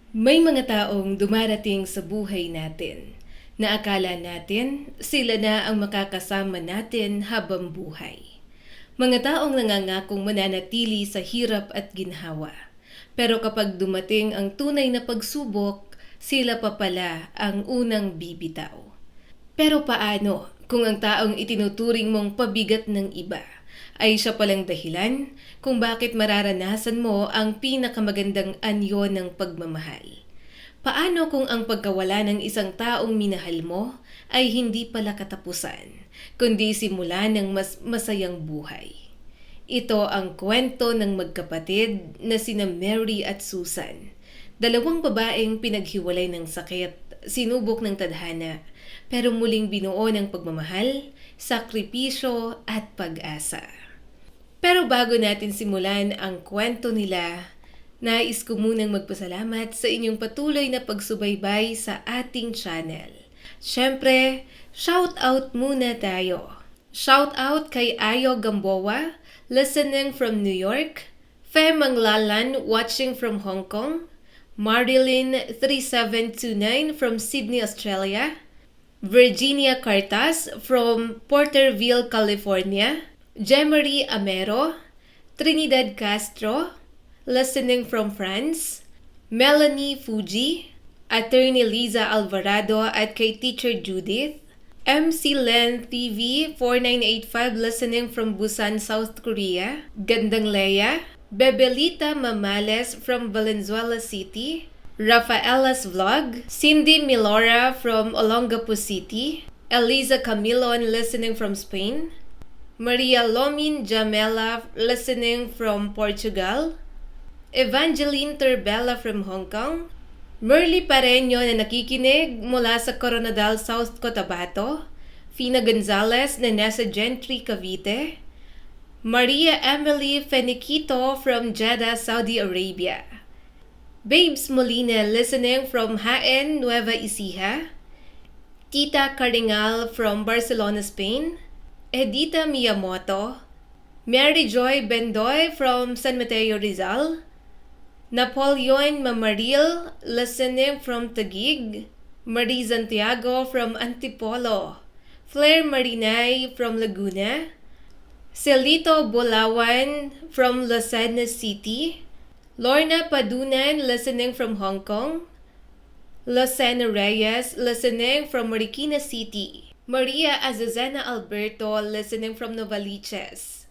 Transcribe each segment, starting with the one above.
May mga taong dumarating sa buhay natin na akala natin sila na ang makakasama natin habang buhay. Mga taong nangangakong mananatili sa hirap at ginhawa. Pero kapag dumating ang tunay na pagsubok, sila pa pala ang unang bibitaw. Pero paano kung ang taong itinuturing mong pabigat ng iba ay siya palang dahilan kung bakit mararanasan mo ang pinakamagandang anyo ng pagmamahal? Paano kung ang pagkawala ng isang taong minahal mo ay hindi pala katapusan, kundi simula ng mas masayang buhay? Ito ang kwento ng magkapatid na sina Mary at Susan. Dalawang babaeng pinaghiwalay ng sakit, sinubok ng tadhana, pero muling binuo ng pagmamahal, sakripisyo at pag-asa. Pero bago natin simulan ang kwento nila, nais ko munang magpasalamat sa inyong patuloy na pagsubaybay sa ating channel. Siyempre, shout out muna tayo. Shout out kay Ayo Gamboa, listening from New York, Fe Manglalan, watching from Hong Kong, Marilyn 3729 from Sydney, Australia, Virginia Cartas from Porterville, California, Jemery Amero, Trinidad Castro, listening from France, Melanie Fuji, Attorney Liza Alvarado at kay Teacher Judith, MC Len TV 4985 listening from Busan, South Korea, Gandang Leia, Bebelita Mamales from Valenzuela City, Rafaela's Vlog, Cindy Milora from Olongapo City, Eliza Camilon listening from Spain, Maria Lomin Jamela listening from Portugal, Evangeline Terbella from Hong Kong, Merly Pareño na nakikinig mula sa Coronadal, South Cotabato, Fina Gonzalez na nasa Gentry, Cavite, Maria Emily Feniquito from Jeddah, Saudi Arabia, Babes Molina listening from Jaén, Nueva Ecija, Tita Caringal from Barcelona, Spain, Edita Miyamoto, Mary Joy Bendoy from San Mateo, Rizal, Napoleon Mamaril listening from Taguig, Marie Santiago from Antipolo, Flair Marinay from Laguna, Celito Bulawan from Lucena City, Lorna Padunan listening from Hong Kong, Lucena Reyes listening from Marikina City, Maria Azucena Alberto listening from Novaliches,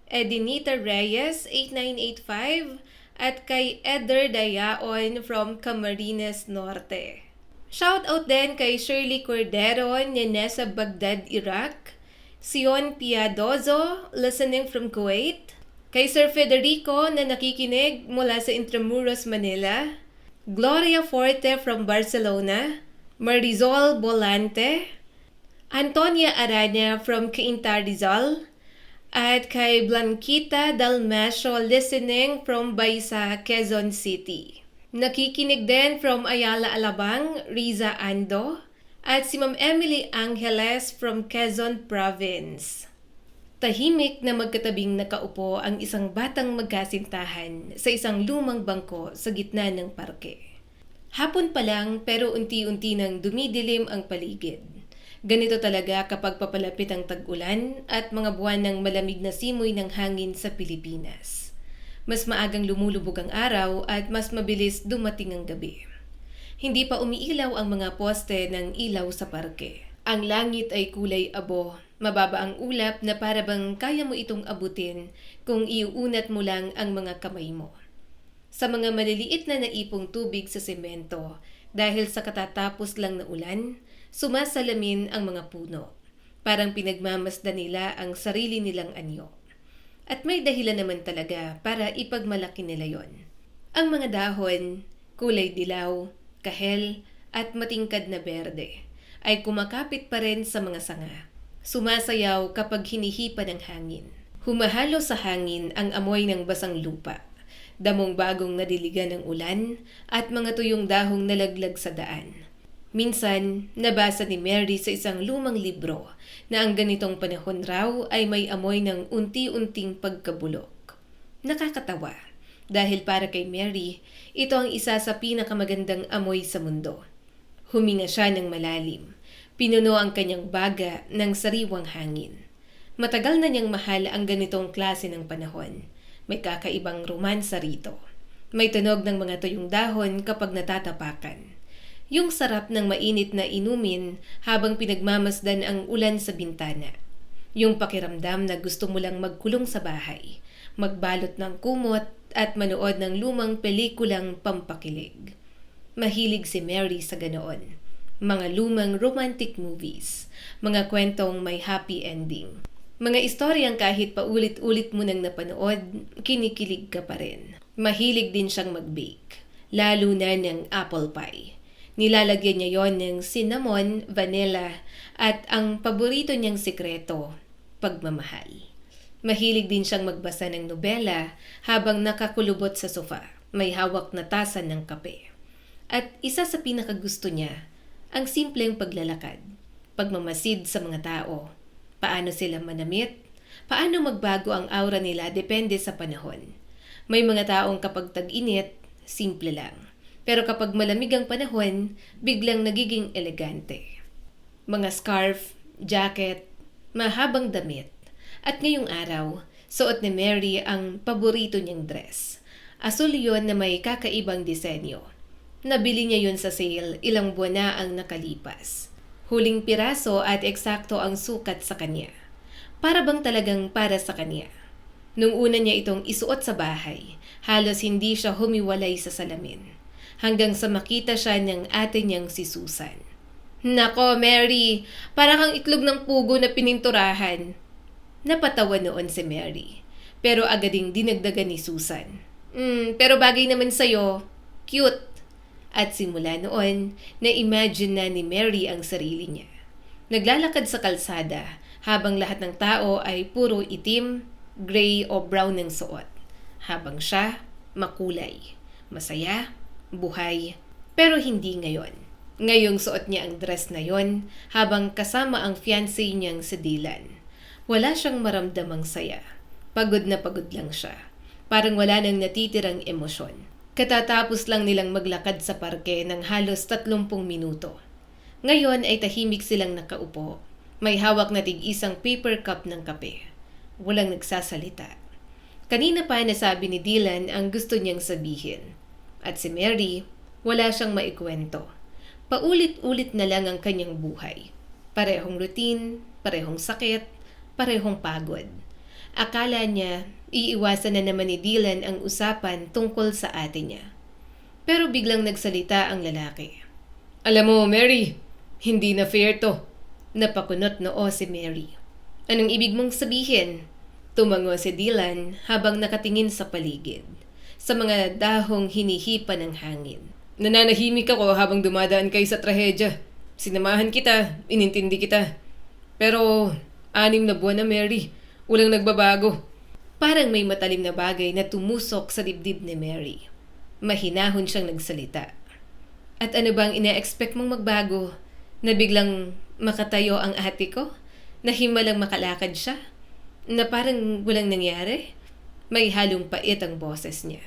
Edinita Reyes 8985 at kay Eder Dayaon from Camarines Norte. Shout out din kay Shirley Cordero na nasa Baghdad, Iraq, Sion Piadozo listening from Kuwait, kay Sir Federico na nakikinig mula sa Intramuros, Manila, Gloria Forte from Barcelona, Marizol Bolante, Antonia Arana from Cainta, Rizal, at kay Blanquita Dalmasio listening from Baysa, Quezon City. Nakikinig din from Ayala Alabang, Riza Ando, at si Ma'am Emily Angeles from Quezon Province. Tahimik na magkatabing nakaupo ang isang batang magkasintahan sa isang lumang bangko sa gitna ng parke. Hapon pa lang pero unti-unti nang dumidilim ang paligid. Ganito talaga kapag papalapit ang tag-ulan at mga buwan ng malamig na simoy ng hangin sa Pilipinas. Mas maagang lumulubog ang araw at mas mabilis dumating ang gabi. Hindi pa umiilaw ang mga poste ng ilaw sa parke. Ang langit ay kulay abo, mababa ang ulap na para bang kaya mo itong abutin kung iuunat mo lang ang mga kamay mo. Sa mga maliliit na naipong tubig sa semento, dahil sa katatapos lang na ulan, sumasalamin ang mga puno. Parang pinagmamasdan nila ang sarili nilang anyo. At may dahilan naman talaga para ipagmalaki nila yon. Ang mga dahon, kulay dilaw, kahel, at matingkad na berde, ay kumakapit pa rin sa mga sanga. Sumasayaw kapag hinihipa ng hangin. Humahalo sa hangin ang amoy ng basang lupa, damong bagong nadiligan ng ulan, at mga tuyong dahong nalaglag sa daan. Minsan, nabasa ni Mary sa isang lumang libro na ang ganitong panahon raw ay may amoy ng unti-unting pagkabulok. Nakakatawa, Dahil para kay Mary, ito ang isa sa pinakamagandang amoy sa mundo. Huminga siya ng malalim. Pinuno ang kanyang baga ng sariwang hangin. Matagal na niyang mahal ang ganitong klase ng panahon. May kakaibang romansa rito. May tunog ng mga tuyong dahon kapag natatapakan. Yung sarap ng mainit na inumin habang pinagmamasdan ang ulan sa bintana. Yung pakiramdam na gusto mo lang magkulong sa bahay, magbalot ng kumot at manood ng lumang pelikulang pampakilig. Mahilig si Mary sa ganoon. Mga lumang romantic movies, mga kwentong may happy ending. Mga istoryang kahit paulit-ulit mo nang napanood, kinikilig ka pa rin. Mahilig din siyang mag-bake, lalo na ng apple pie. Nilalagyan niya yon ng cinnamon, vanilla, at ang paborito niyang sikreto, pagmamahal. Mahilig din siyang magbasa ng nobela habang nakakulubot sa sofa, may hawak na tasa ng kape. At isa sa pinakagusto niya, ang simpleng paglalakad, pagmamasid sa mga tao, paano sila manamit, paano magbago ang aura nila depende sa panahon. May mga taong kapag tag-init, simple lang. Pero kapag malamig ang panahon, biglang nagiging elegante. Mga scarf, jacket, mahabang damit. At ngayong araw, suot ni Mary ang paborito niyang dress. Asul yon na may kakaibang disenyo. Nabili niya yun sa sale, ilang buwan na ang nakalipas. Huling piraso at eksakto ang sukat sa kanya. Para bang talagang para sa kanya. Nung una niya itong isuot sa bahay, halos hindi siya humiwalay sa salamin. Hanggang sa makita siya ng ate niyang si Susan. Nako, Mary, para kang itlog ng pugo na pininturahan. Napatawa noon si Mary, pero agad ding dinagdagan ni Susan. Pero bagay naman sa'yo, cute. At simula noon, na-imagine na ni Mary ang sarili niya. Naglalakad sa kalsada habang lahat ng tao ay puro itim, gray o brown ng suot. Habang siya, makulay, masaya, buhay, pero hindi ngayon. Ngayong suot niya ang dress na yon habang kasama ang fiancé niyang si Dylan. Wala siyang maramdamang saya. Pagod na pagod lang siya. Parang wala nang natitirang emosyon. Katatapos lang nilang maglakad sa parke ng halos 30 minuto. Ngayon ay tahimik silang nakaupo. May hawak na tig-isang paper cup ng kape. Walang nagsasalita. Kanina pa nasabi ni Dylan ang gusto niyang sabihin. At si Mary, wala siyang maikwento. Paulit-ulit na lang ang kanyang buhay. Parehong routine, parehong sakit, parehong pagod. Akala niya, iiwasan na naman ni Dylan ang usapan tungkol sa ate niya. Pero biglang nagsalita ang lalaki. Alam mo, Mary, hindi na fair to. Napakunot noo si Mary. Anong ibig mong sabihin? Tumango si Dylan habang nakatingin sa paligid. Sa mga dahong hinihipa ng hangin. Nananahimik ako habang dumadaan kayo sa trahedya. Sinamahan kita, inintindi kita. Pero 6 na buwan na, Mary. Walang nagbabago. Parang may matalim na bagay na tumusok sa dibdib ni Mary. Mahinahon siyang nagsalita. At ano bang ina-expect mong magbago? Na biglang makatayo ang ate ko? Na himalang makalakad siya? Na parang walang nangyari? May halong pait ang boses niya.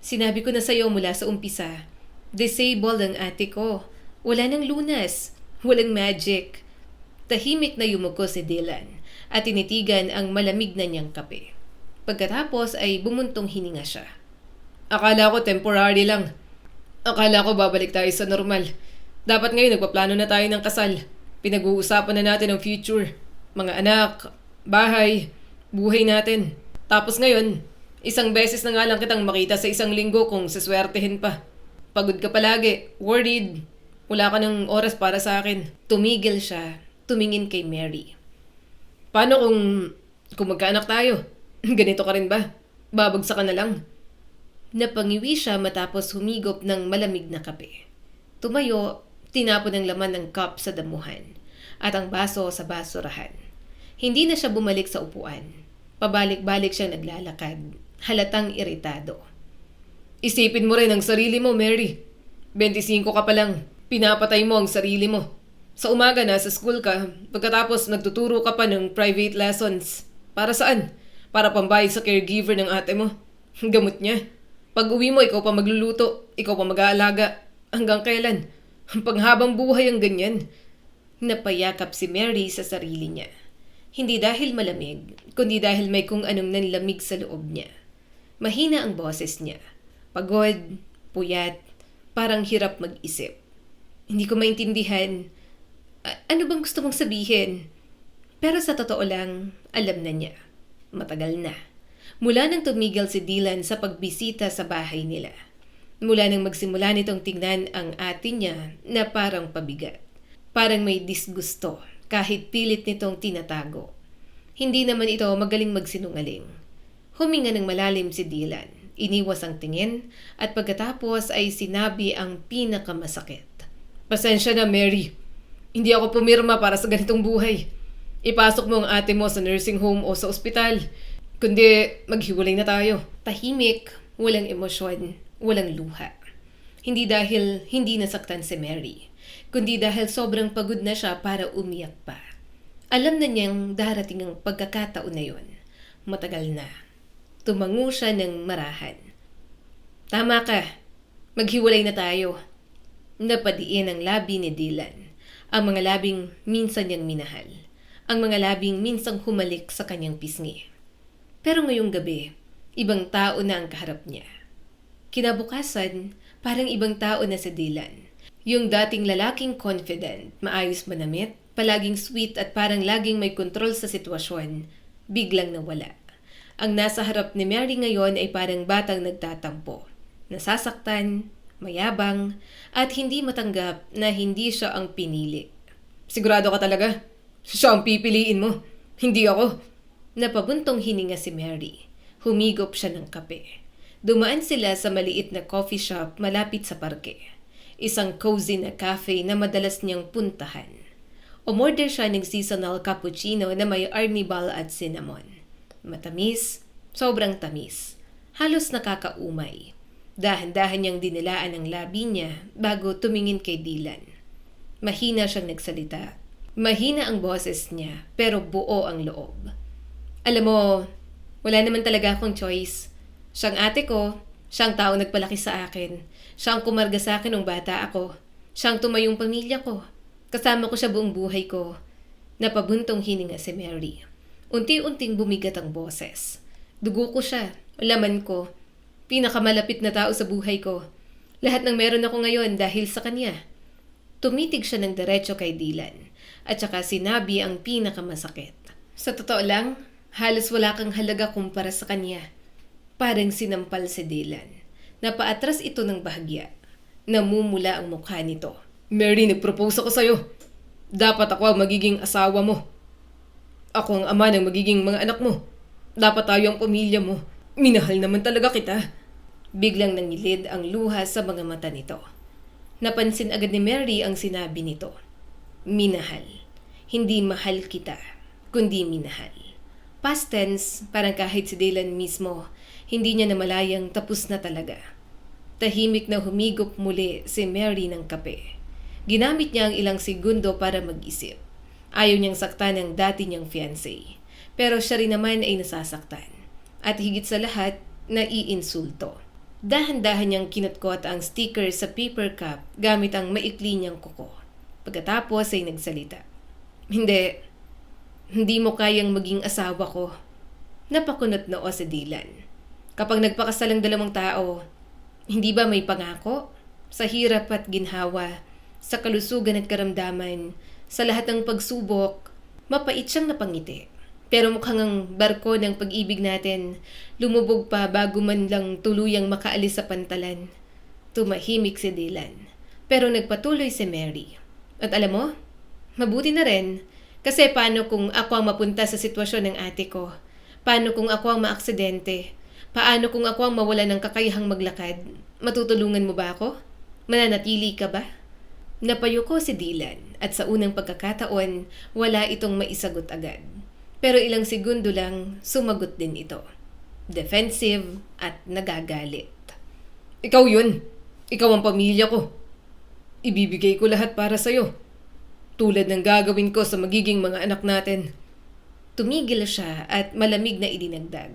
Sinabi ko na sa'yo mula sa umpisa, disabled ang ate ko. Wala nang lunas. Walang magic. Tahimik na yumuko si Dylan at tinitigan ang malamig na niyang kape. Pagkatapos ay bumuntong hininga siya. Akala ko temporary lang. Akala ko babalik tayo sa normal. Dapat ngayon nagpaplano na tayo ng kasal. Pinag-uusapan na natin ang future. Mga anak, bahay, buhay natin. Tapos ngayon, 1 beses na nga lang kitang makita sa 1 linggo kung saswertehin pa. Pagod ka palagi, worried. Wala ka ng oras para sa akin. Tumigil siya, tumingin kay Mary. Paano kung magkaanak tayo? Ganito ka rin ba? Babagsak ka na lang. Napangiwi siya matapos humigop ng malamig na kape. Tumayo, tinapon ang laman ng cup sa damuhan at ang baso sa basurahan. Hindi na siya bumalik sa upuan. Pabalik-balik siyang naglalakad, halatang iritado. Isipin mo rin ang sarili mo, Mary. 25 ka pa lang, pinapatay mo ang sarili mo. Sa umaga nasa school ka, pagkatapos nagtuturo ka pa ng private lessons. Para saan? Para pambayad sa caregiver ng ate mo. Gamot niya. Pag uwi mo, ikaw pa magluluto, ikaw pa mag-aalaga. Hanggang kailan? Panghabang buhay ang ganyan. Napayakap si Mary sa sarili niya. Hindi dahil malamig, kundi dahil may kung anong nanlamig sa loob niya. Mahina ang boses niya. Pagod, puyat, parang hirap mag-isip. Hindi ko maintindihan. Ano bang gusto mong sabihin? Pero sa totoo lang, alam na niya. Matagal na. Mula nang tumigil si Dylan sa pagbisita sa bahay nila. Mula nang magsimula nitong tingnan ang ate niya na parang pabigat. Parang may disgusto kahit pilit nitong tinatago. Hindi naman ito magaling magsinungaling. Huminga ng malalim si Dylan. Iniwas ang tingin at pagkatapos ay sinabi ang pinakamasakit. Pasensya na, Mary. Hindi ako pumirma para sa ganitong buhay. Ipasok mo ang ate mo sa nursing home o sa ospital. Kundi maghiwalay na tayo. Tahimik, walang emosyon, walang luha. Hindi dahil hindi nasaktan si Mary, kundi dahil sobrang pagod na siya para umiyak pa. Alam na niyang darating ang pagkakataon na yon. Matagal na. Tumango siya ng marahan. Tama ka. Maghiwalay na tayo. Napadiin ang labi ni Dylan. Ang mga labing minsan niyang minahal. Ang mga labing minsang humalik sa kanyang pisngi. Pero ngayong gabi, ibang tao na ang kaharap niya. Kinabukasan, parang ibang tao na si Dylan. Yung dating lalaking confident, maayos manamit, palaging sweet at parang laging may kontrol sa sitwasyon, biglang nawala. Ang nasa harap ni Mary ngayon ay parang batang nagtatampo. Nasasaktan, mayabang, at hindi matanggap na hindi siya ang pinili. Sigurado ka talaga? Siya ang pipiliin mo, hindi ako. Napabuntong hininga si Mary. Humigop siya ng kape. Dumaan sila sa maliit na coffee shop malapit sa parke. Isang cozy na cafe na madalas niyang puntahan. Umorder siya ng seasonal cappuccino na may arnibal at cinnamon. Matamis, sobrang tamis. Halos nakakaumay. Dahan-dahan niyang dinilaan ang labi niya bago tumingin kay Dylan. Mahina siyang nagsalita. Mahina ang boses niya pero buo ang loob. Alam mo, wala naman talaga akong choice. Siyang ate ko, siyang taong nagpalaki sa akin. Siyang kumarga sa akin nung bata ako. Siyang tumayong pamilya ko. Kasama ko siya buong buhay ko. Napabuntong hininga si Mary. Unti-unting bumigat ang boses. Dugo ko siya, laman ko. Pinakamalapit na tao sa buhay ko. Lahat ng meron ako ngayon dahil sa kanya. Tumitig siya ng diretso kay Dylan. At saka sinabi ang pinakamasakit. Sa totoo lang, halos wala kang halaga kumpara sa kanya. Parang sinampal si Dylan. Napaatras ito ng bahagya. Namumula ang mukha nito. Mary, nagpropose ako sa'yo. Dapat ako ang magiging asawa mo. Ako ang ama ng magiging mga anak mo. Dapat tayo ang pamilya mo. Minahal naman talaga kita. Biglang nangilid ang luha sa mga mata nito. Napansin agad ni Mary ang sinabi nito. Minahal. Hindi mahal kita, kundi minahal. Past tense, parang kahit si Dylan mismo, hindi niya namalayang tapos na talaga. Tahimik na humigop muli si Mary ng kape. Ginamit niya ang ilang segundo para mag-isip. Ayaw niyang saktan ang dati niyang fiancé. Pero siya rin naman ay nasasaktan. At higit sa lahat, naiinsulto. Dahan-dahan niyang kinutkot ang sticker sa paper cup gamit ang maikli niyang kuko. Pagkatapos ay nagsalita. Hindi mo kayang maging asawa ko. Napakunot noo si Dylan. Kapag nagpakasal ang dalawang tao, hindi ba may pangako? Sa hirap at ginhawa, sa kalusugan at karamdaman, sa lahat ng pagsubok, mapait siyang napangiti. Pero mukhang ang barko ng pag-ibig natin, lumubog pa bago man lang tuluyang makaalis sa pantalan. Tumahimik si Dylan. Pero nagpatuloy si Mary. At alam mo, mabuti na rin. Kasi paano kung ako ang mapunta sa sitwasyon ng ate ko? Paano kung ako ang maaksidente? Paano kung ako ang mawala ng kakayahang maglakad? Matutulungan mo ba ako? Mananatili ka ba? Napayuko si Dylan at sa unang pagkakataon, wala itong maisagot agad. Pero ilang segundo lang, sumagot din ito. Defensive at nagagalit. Ikaw yun. Ikaw ang pamilya ko. Ibibigay ko lahat para sa'yo. Tulad ng gagawin ko sa magiging mga anak natin. Tumigil siya at malamig na idinagdag.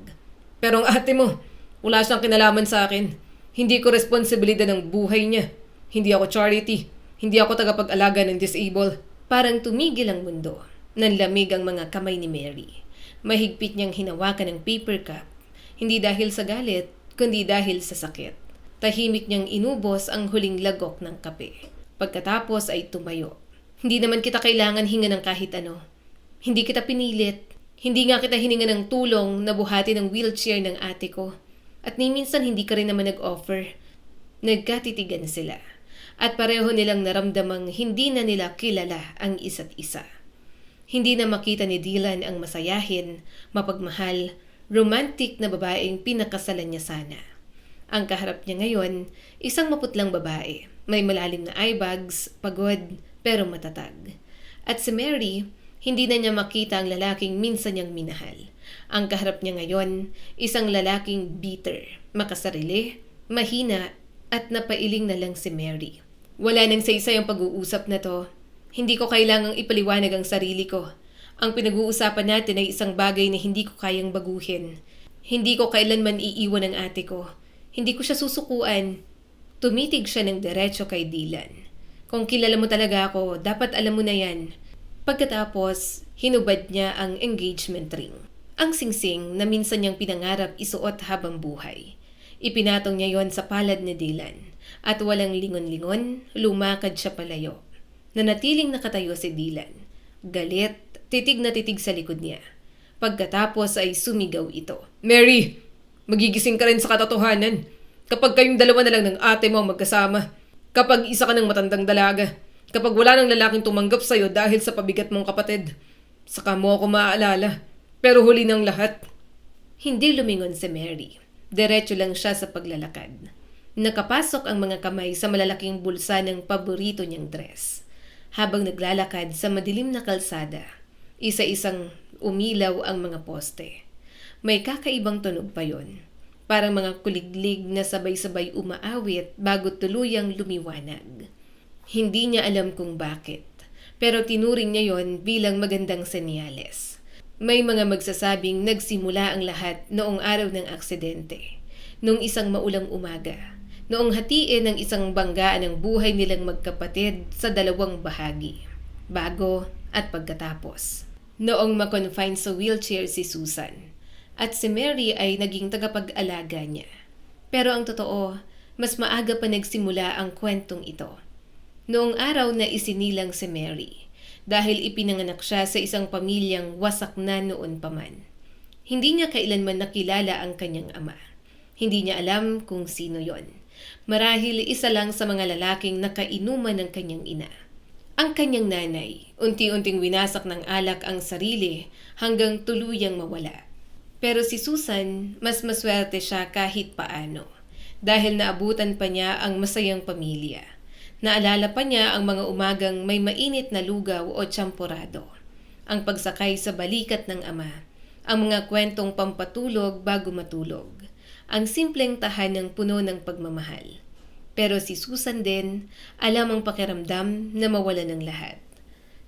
Pero ang ate mo, wala siyang kinalaman sa akin. Hindi ko responsibilidad ng buhay niya. Hindi ako charity. Hindi ako tagapag-alaga ng disabled. Parang tumigil ang mundo. Nanlamig ang mga kamay ni Mary. Mahigpit niyang hinawakan ng paper cup. Hindi dahil sa galit, kundi dahil sa sakit. Tahimik niyang inubos ang huling lagok ng kape. Pagkatapos ay tumayo. Hindi naman kita kailangan hinga ng kahit ano. Hindi kita pinilit. Hindi nga kita hininga ng tulong na buhati ng wheelchair ng ate ko. At ni minsan hindi ka rin naman nag-offer. Nagkatitigan sila. At pareho nilang naramdamang hindi na nila kilala ang isa't isa. Hindi na makita ni Dylan ang masayahin, mapagmahal, romantic na babaeng pinakasalan niya sana. Ang kaharap niya ngayon, isang maputlang babae. May malalim na eye bags, pagod, pero matatag. At si Mary, hindi na niya makita ang lalaking minsan niyang minahal. Ang kaharap niya ngayon, isang lalaking bitter, makasarili, mahina, at napailing na lang si Mary. Wala nang saysay ang pag-uusap na to. Hindi ko kailangang ipaliwanag ang sarili ko. Ang pinag-uusapan natin ay isang bagay na hindi ko kayang baguhin. Hindi ko kailanman iiwan ang ate ko. Hindi ko siya susukuan. Tumitig siya ng diretso kay Dylan. Kung kilala mo talaga ako, dapat alam mo na yan. Pagkatapos, hinubad niya ang engagement ring. Ang singsing na minsan niyang pinangarap isuot habang buhay. Ipinatong niya yon sa palad ni Dylan. At walang lingon-lingon, lumakad siya palayo. Nanatiling nakatayo si Dylan. Galit, titig na titig sa likod niya. Pagkatapos ay sumigaw ito. Mary, magigising ka rin sa katotohanan. Kapag kayong dalawa na lang ng ate mo magkasama. Kapag isa ka ng matandang dalaga. Kapag wala nang lalaking tumanggap sa'yo dahil sa pabigat mong kapatid. Saka mo ako maaalala. Pero huli ng lahat. Hindi lumingon si Mary. Diretso lang siya sa paglalakad. Nakapasok ang mga kamay sa malalaking bulsa ng paborito niyang dress. Habang naglalakad sa madilim na kalsada, isa-isang umilaw ang mga poste. May kakaibang tunog pa yon. Parang mga kuliglig na sabay-sabay umaawit bago tuluyang lumiwanag. Hindi niya alam kung bakit, pero tinuring niya yon bilang magandang senyales. May mga magsasabing nagsimula ang lahat noong araw ng aksidente, noong isang maulang umaga. Noong hatiin ng isang banggaan ng buhay nilang magkapatid sa dalawang bahagi, bago at pagkatapos. Noong makonfine sa wheelchair si Susan, at si Mary ay naging tagapag-alaga niya. Pero ang totoo, mas maaga pa nagsimula ang kwentong ito. Noong araw na isinilang si Mary, dahil ipinanganak siya sa isang pamilyang wasak na noon pa man. Hindi niya kailanman nakilala ang kanyang ama. Hindi niya alam kung sino yon. Marahil isa lang sa mga lalaking nakainuman ng kanyang ina. Ang kanyang nanay, unti-unting winasak ng alak ang sarili hanggang tuluyang mawala. Pero si Susan, mas maswerte siya kahit paano. Dahil naabutan pa niya ang masayang pamilya. Naalala pa niya ang mga umagang may mainit na lugaw o tsamporado. Ang pagsakay sa balikat ng ama. Ang mga kwentong pampatulog bago matulog. Ang simpleng tahanang puno ng pagmamahal. Pero si Susan din, alam ang pakiramdam na mawala ng lahat.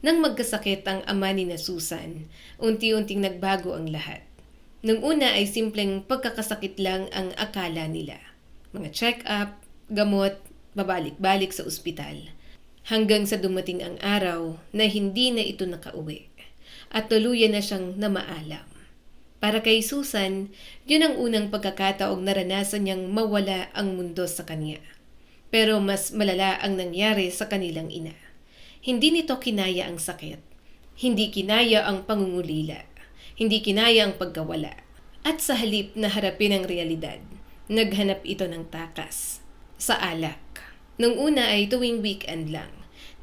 Nang magkasakit ang ama ni na Susan, unti-unting nagbago ang lahat. Nung una ay simpleng pagkakasakit lang ang akala nila. Mga check-up, gamot, babalik-balik sa ospital. Hanggang sa dumating ang araw na hindi na ito nakauwi. At tuluyan na siyang namaalam. Para kay Susan, yun ang unang pagkakataong naranasan niyang mawala ang mundo sa kanya. Pero mas malala ang nangyari sa kanilang ina. Hindi nito kinaya ang sakit. Hindi kinaya ang pangungulila. Hindi kinaya ang pagkawala. At sa halip na harapin ang realidad, naghanap ito ng takas. Sa alak. Nung una ay tuwing weekend lang.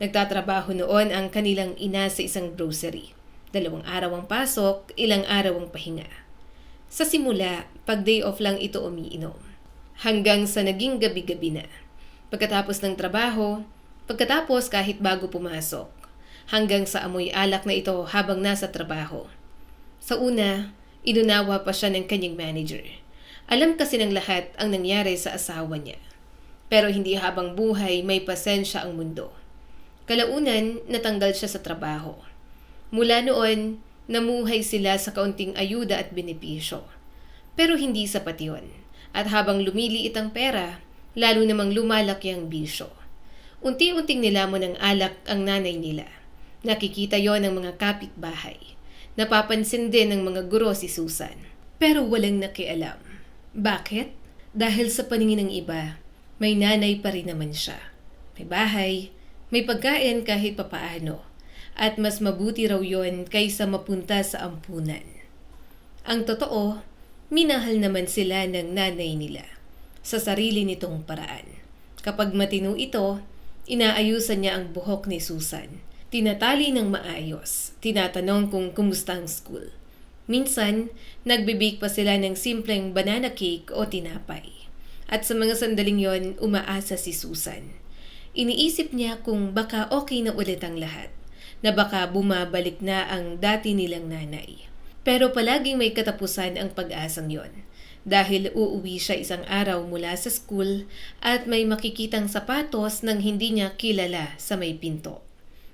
Nagtatrabaho noon ang kanilang ina sa isang grocery. 2 araw ang pasok, ilang araw ang pahinga. Sa simula, pag day off lang ito umiinom. Hanggang sa naging gabi-gabi na. Pagkatapos ng trabaho, pagkatapos kahit bago pumasok. Hanggang sa amoy alak na ito habang nasa trabaho. Sa una, inunawa pa siya ng kanyang manager. Alam kasi ng lahat ang nangyari sa asawa niya. Pero hindi habang buhay may pasensya ang mundo. Kalaunan, natanggal siya sa trabaho. Mula noon, namuhay sila sa kaunting ayuda at benepisyo. Pero hindi sapat yun. At habang lumiliit ang pera, lalo namang lumalaki ang bisyo. Unti-unting nilamon ng alak ang nanay nila. Nakikita yon ng mga kapitbahay. Napapansin din ng mga guro si Susan. Pero walang nakialam. Bakit? Dahil sa paningin ng iba, may nanay pa rin naman siya. May bahay, may pagkain kahit papaano. At mas mabuti raw yon kaysa mapunta sa ampunan. Ang totoo, minahal naman sila ng nanay nila sa sarili nitong paraan. Kapag matino ito, inaayusan niya ang buhok ni Susan. Tinatali ng maayos. Tinatanong kung kumusta ang school. Minsan, nagbibake pa sila ng simpleng banana cake o tinapay. At sa mga sandaling yon, umaasa si Susan. Iniisip niya kung baka okay na ulit ang lahat, na baka bumabalik na ang dati nilang nanay. Pero palaging may katapusan ang pag-asang yon. Dahil uuwi siya isang araw mula sa school at may makikitang sapatos ng hindi niya kilala sa may pinto.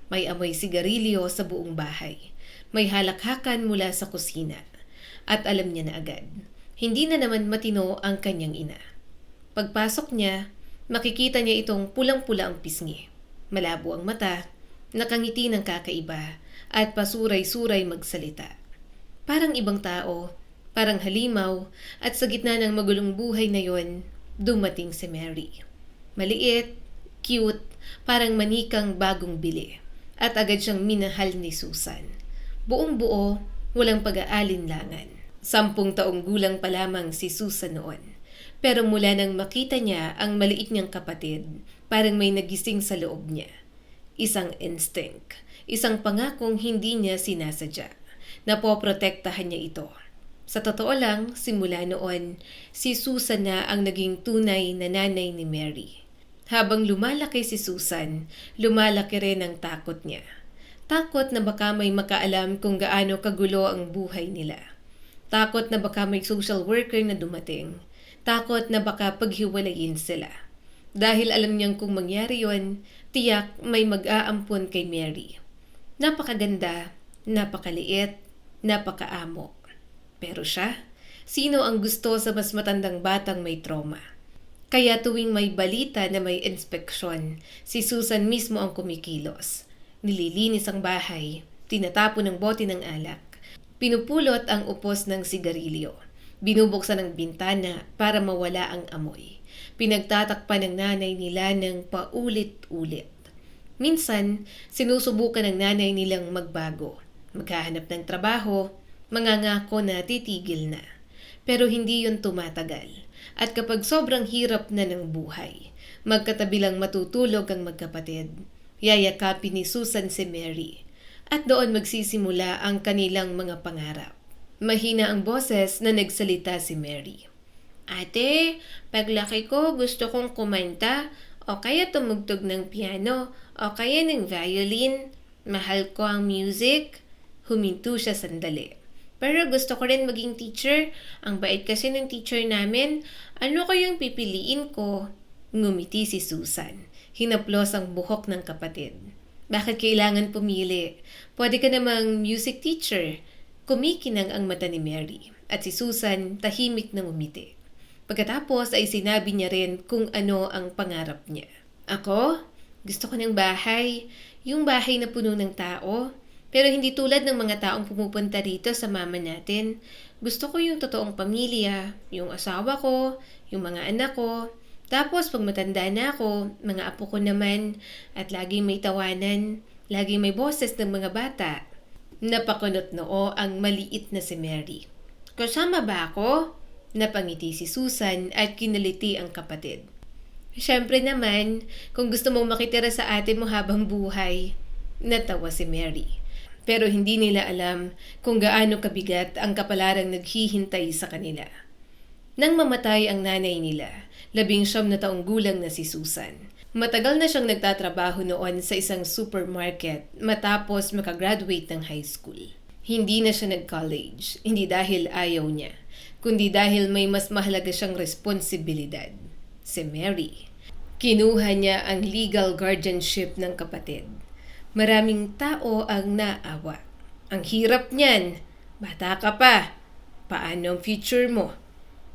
May amoy sigarilyo sa buong bahay. May halakhakan mula sa kusina. At alam niya na agad, hindi na naman matino ang kanyang ina. Pagpasok niya, makikita niya itong pulang-pula ang pisngi. Malabo ang mata, nakangiti ng kakaiba, at pasuray-suray magsalita. Parang ibang tao, parang halimaw, at sa gitna ng magulong buhay na yon, dumating si Mary. Maliit, cute, parang manikang bagong bili. At agad siyang minahal ni Susan. Buong buo, walang pag-aalinlangan. 10 taong gulang pa lamang si Susan noon. Pero mula nang makita niya ang maliit niyang kapatid, parang may nagising sa loob niya. Isang instinct, isang pangakong hindi niya sinasadya. Napoprotektahan niya ito. Sa totoo lang, simula noon, si Susan na ang naging tunay na nanay ni Mary. Habang lumalaki si Susan, lumalaki rin ang takot niya. Takot na baka may makaalam kung gaano kagulo ang buhay nila. Takot na baka may social worker na dumating. Takot na baka paghiwalayin sila. Dahil alam niyang kung mangyari yon, tiyak may mag-aampon kay Mary. Napakaganda, napakaliit, napakaamo. Pero siya, sino ang gusto sa mas matandang batang may trauma? Kaya tuwing may balita na may inspeksyon, si Susan mismo ang kumikilos. Nililinis ang bahay, tinatapon ng bote ng alak, pinupulot ang upos ng sigarilyo, binubuksan ang bintana para mawala ang amoy. Pinagtatakpan ng nanay nila ng paulit-ulit. Minsan, sinusubukan ng nanay nilang magbago, maghahanap ng trabaho, mangangako na titigil na. Pero hindi yun tumatagal. At kapag sobrang hirap na ng buhay, magkatabilang matutulog ang magkapatid, yayakapin ni Susan si Mary. At doon magsisimula ang kanilang mga pangarap. Mahina ang boses na nagsalita si Mary. Ate, paglaki ko gusto kong kumanta o kaya tumugtog ng piano o kaya ng violin. Mahal ko ang music. Huminto siya sandali. Pero gusto ko rin maging teacher. Ang bait kasi ng teacher namin. Ano kayang pipiliin ko? Ngumiti si Susan. Hinaplos ang buhok ng kapatid. Bakit kailangan pumili? Pwede ka namang music teacher. Kumikinang ang mata ni Mary. At si Susan tahimik na ngumiti. Pagkatapos ay sinabi niya rin kung ano ang pangarap niya. Ako? Gusto ko ng bahay. Yung bahay na puno ng tao. Pero hindi tulad ng mga taong pumupunta rito sa mama natin. Gusto ko yung totoong pamilya, yung asawa ko, yung mga anak ko. Tapos pag matanda na ako, mga apo ko naman, at laging may tawanan, laging may boses ng mga bata. Napakunot noo ang maliit na si Mary. Kasama ba ako? Napangiti si Susan at kinaliti ang kapatid. Siyempre naman, kung gusto mong makitira sa ate mo habang buhay. Natawa si Mary. Pero hindi nila alam kung gaano kabigat ang kapalarang naghihintay sa kanila. Nang mamatay ang nanay nila, 19 na taong gulang na si Susan. Matagal na siyang nagtatrabaho noon sa isang supermarket matapos makagraduate ng high school. Hindi na siya nag-college, hindi dahil ayaw niya, kundi dahil may mas mahalaga siyang responsibilidad, si Mary. Kinuha niya ang legal guardianship ng kapatid. Maraming tao ang naawa. Ang hirap niyan. Bata ka pa. Paano ang future mo?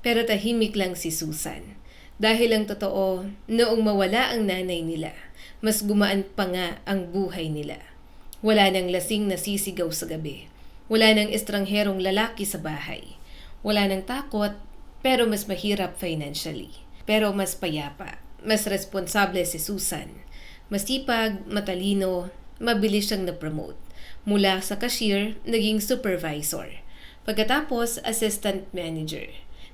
Pero tahimik lang si Susan. Dahil ang totoo, noong mawala ang nanay nila, mas gumaan pa nga ang buhay nila. Wala nang lasing na sisigaw sa gabi. Wala nang estrangherong lalaki sa bahay. Wala nang takot, pero mas mahirap financially. Pero mas payapa, mas responsable si Susan. Masipag, matalino, mabilis siyang na-promote. Mula sa cashier, naging supervisor. Pagkatapos, assistant manager.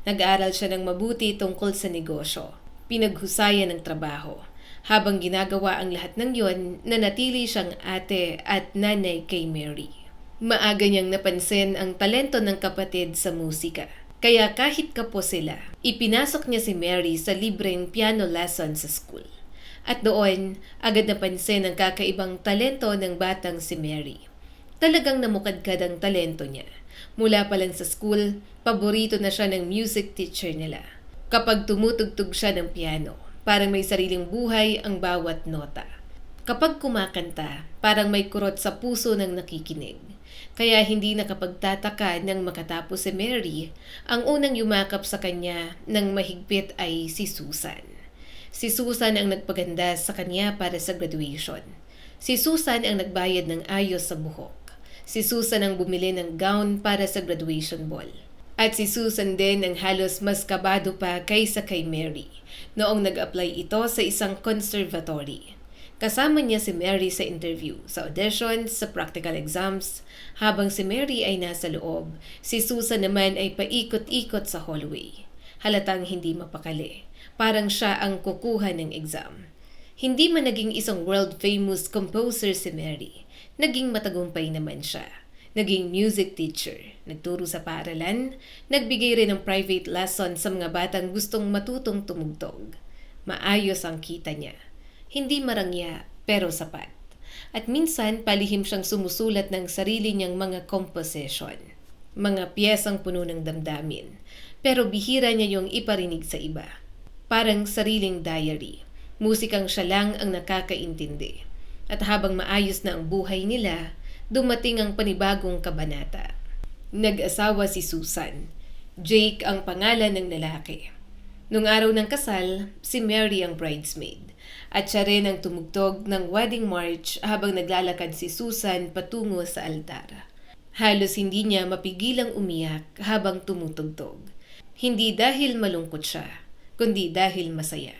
Nag-aaral siya ng mabuti tungkol sa negosyo. Pinaghusayan ng trabaho. Habang ginagawa ang lahat ng yon, nanatili siyang ate at nanay kay Mary. Maaga niyang napansin ang talento ng kapatid sa musika. Kaya kahit kapo sila, ipinasok niya si Mary sa libreng piano lesson sa school. At doon, agad napansin ang kakaibang talento ng batang si Mary. Talagang namukadkad ang talento niya. Mula pa lang sa school, paborito na siya ng music teacher nila. Kapag tumutugtog siya ng piano, parang may sariling buhay ang bawat nota. Kapag kumakanta, parang may kurot sa puso ng nakikinig. Kaya hindi nakapagtataka nang makatapos si Mary, ang unang yumakap sa kanya ng mahigpit ay si Susan. Si Susan ang nagpaganda sa kanya para sa graduation. Si Susan ang nagbayad ng ayos sa buhok. Si Susan ang bumili ng gown para sa graduation ball. At si Susan din ang halos mas kabado pa kaysa kay Mary noong nag-apply ito sa isang conservatory. Kasama niya si Mary sa interview, sa auditions, sa practical exams. Habang si Mary ay nasa loob, si Susan naman ay paikot-ikot sa hallway. Halatang hindi mapakali. Parang siya ang kukuha ng exam. Hindi man naging isang world-famous composer si Mary, naging matagumpay naman siya. Naging music teacher, nagturo sa paaralan, nagbigay rin ng private lesson sa mga batang gustong matutong tumugtog. Maayos ang kita niya. Hindi marangya, pero sapat. At minsan, palihim siyang sumusulat ng sarili niyang mga composition. Mga piyesang puno ng damdamin. Pero bihira niya yung iparinig sa iba. Parang sariling diary. Musikang siya lang ang nakakaintindi. At habang maayos na ang buhay nila, dumating ang panibagong kabanata. Nag-asawa si Susan. Jake ang pangalan ng lalaki. Nung araw ng kasal, si Mary ang bridesmaid. At siya rin ang tumugtog ng wedding march habang naglalakad si Susan patungo sa altar. Halos hindi niya mapigilang umiyak habang tumutugtog. Hindi dahil malungkot siya, kundi dahil masaya.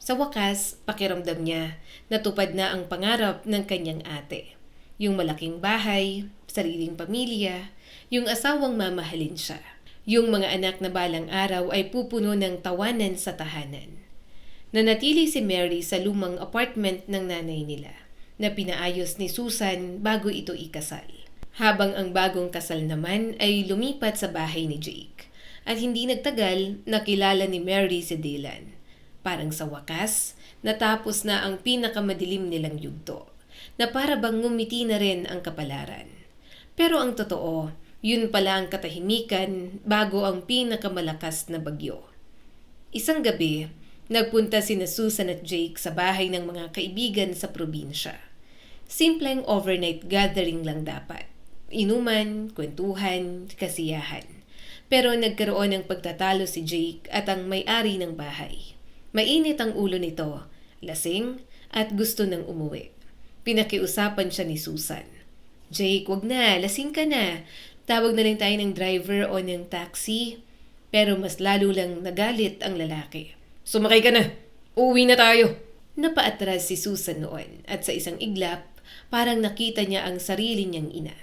Sa wakas, pakiramdam niya natupad na ang pangarap ng kanyang ate. Yung malaking bahay, sariling pamilya, yung asawang mamahalin siya. Yung mga anak na balang araw ay pupuno ng tawanan sa tahanan. Nanatili si Mary sa lumang apartment ng nanay nila na pinaayos ni Susan bago ito ikasal. Habang ang bagong kasal naman ay lumipat sa bahay ni Jake. At hindi nagtagal, nakilala ni Mary si Dylan. Parang sa wakas, natapos na ang pinakamadilim nilang yugto, na para bang ngumiti na rin ang kapalaran. Pero ang totoo, yun pala ang katahimikan bago ang pinakamalakas na bagyo. Isang gabi, nagpunta sina Susan at Jake sa bahay ng mga kaibigan sa probinsya. Simpleng overnight gathering lang dapat. Inuman, kwentuhan, kasiyahan. Pero nagkaroon ng pagtatalo si Jake at ang may-ari ng bahay. Mainit ang ulo nito, lasing at gusto nang umuwi. Pinakiusapan siya ni Susan. Jake, wag na, lasing ka na. Tawag na lang tayo ng driver o ng taxi. Pero mas lalo lang nagalit ang lalaki. Sumakay ka na, uuwi na tayo. Napaatras si Susan noon at sa isang iglap, parang nakita niya ang sarili niyang ina.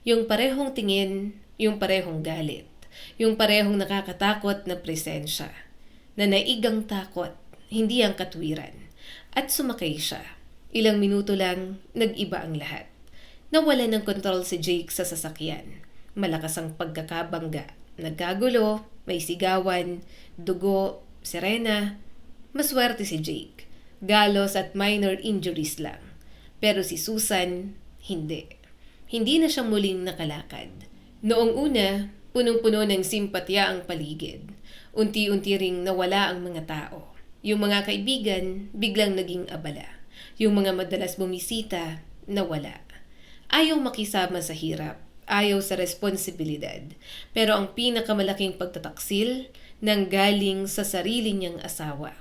Yung parehong tingin, yung parehong galit, yung parehong nakakatakot na presensya. Nanaigang takot, hindi ang katwiran. At sumakay siya. Ilang minuto lang, nag-iba ang lahat. Nawala ng kontrol si Jake sa sasakyan. Malakas ang pagkakabangga. Nagkagulo, may sigawan, dugo, sirena. Maswerte si Jake. Galos at minor injuries lang. Pero si Susan, hindi. Hindi na siya muling nakalakad. Noong una, punong-puno ng simpatya ang paligid. Unti-unti ring nawala ang mga tao. Yung mga kaibigan, biglang naging abala. Yung mga madalas bumisita, nawala. Ayaw makisama sa hirap. Ayaw sa responsibilidad. Pero ang pinakamalaking pagtataksil, nang galing sa sarili niyang asawa.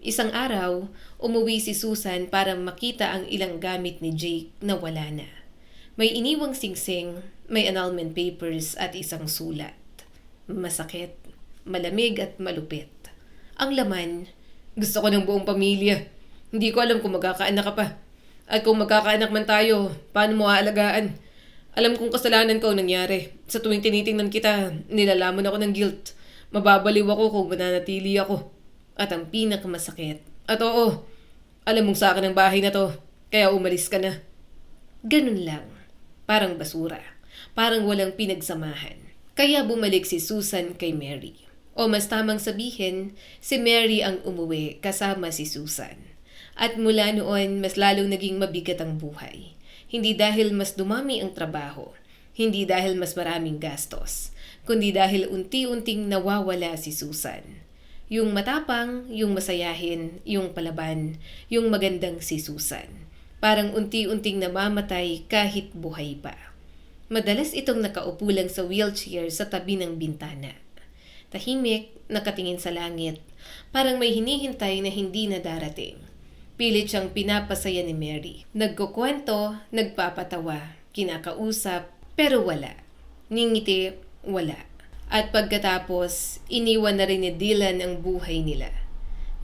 Isang araw, umuwi si Susan para makita ang ilang gamit ni Jake na wala na. May iniwang singsing, may annulment papers at isang sulat. Masakit, malamig at malupit. Ang laman, gusto ko ng buong pamilya. Hindi ko alam kung magkakaanak ka pa. At kung magkakaanak man tayo, paano mo aalagaan? Alam kong kasalanan ko ang nangyari. Sa tuwing tinitingnan kita, nilalaman ako ng guilt. Mababaliw ako kung mananatili ako. At ang pinakamasakit. At oo, alam mong sa akin ang bahay na to, kaya umalis ka na. Ganun lang. Parang basura. Parang walang pinagsamahan. Kaya bumalik si Susan kay Mary. O mas tamang sabihin, si Mary ang umuwi kasama si Susan. At mula noon, mas lalong naging mabigat ang buhay. Hindi dahil mas dumami ang trabaho, hindi dahil mas maraming gastos, kundi dahil unti-unting nawawala si Susan. Yung matapang, yung masayahin, yung palaban, yung magandang si Susan. Parang unti-unting namamatay kahit buhay pa. Madalas itong nakaupo lang sa wheelchair sa tabi ng bintana. Tahimik, nakatingin sa langit, parang may hinihintay na hindi na darating. Pilit siyang pinapasaya ni Mary. Nagkukwento, nagpapatawa, kinakausap, pero wala. Ningiti, wala. At pagkatapos, iniwan na rin ni Dylan ang buhay nila.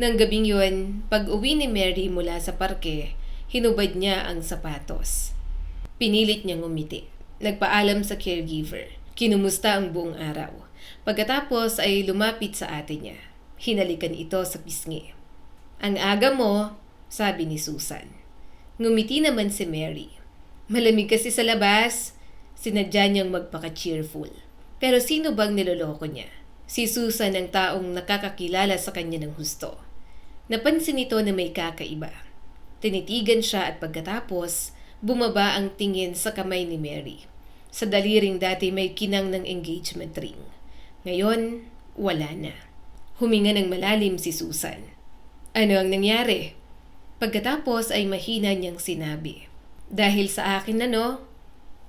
Nang gabing yun, pag uwi ni Mary mula sa parke, hinubad niya ang sapatos. Pinilit niyang umiti. Nagpaalam sa caregiver. Kinumusta ang buong araw. Pagkatapos ay lumapit sa ate niya. Hinalikan ito sa pisngi. Ang aga mo, sabi ni Susan. Ngumiti naman si Mary. Malamig kasi sa labas. Sinadya niyang magpaka-cheerful. Pero sino bang niloloko niya? Si Susan ang taong nakakakilala sa kanya ng husto. Napansin ito na may kakaiba. Tinitigan siya at pagkatapos, bumaba ang tingin sa kamay ni Mary. Sa daliring dati may kinang ng engagement ring. Ngayon, wala na. Huminga ng malalim si Susan. Ano ang nangyari? Pagkatapos ay mahina niyang sinabi. Dahil sa akin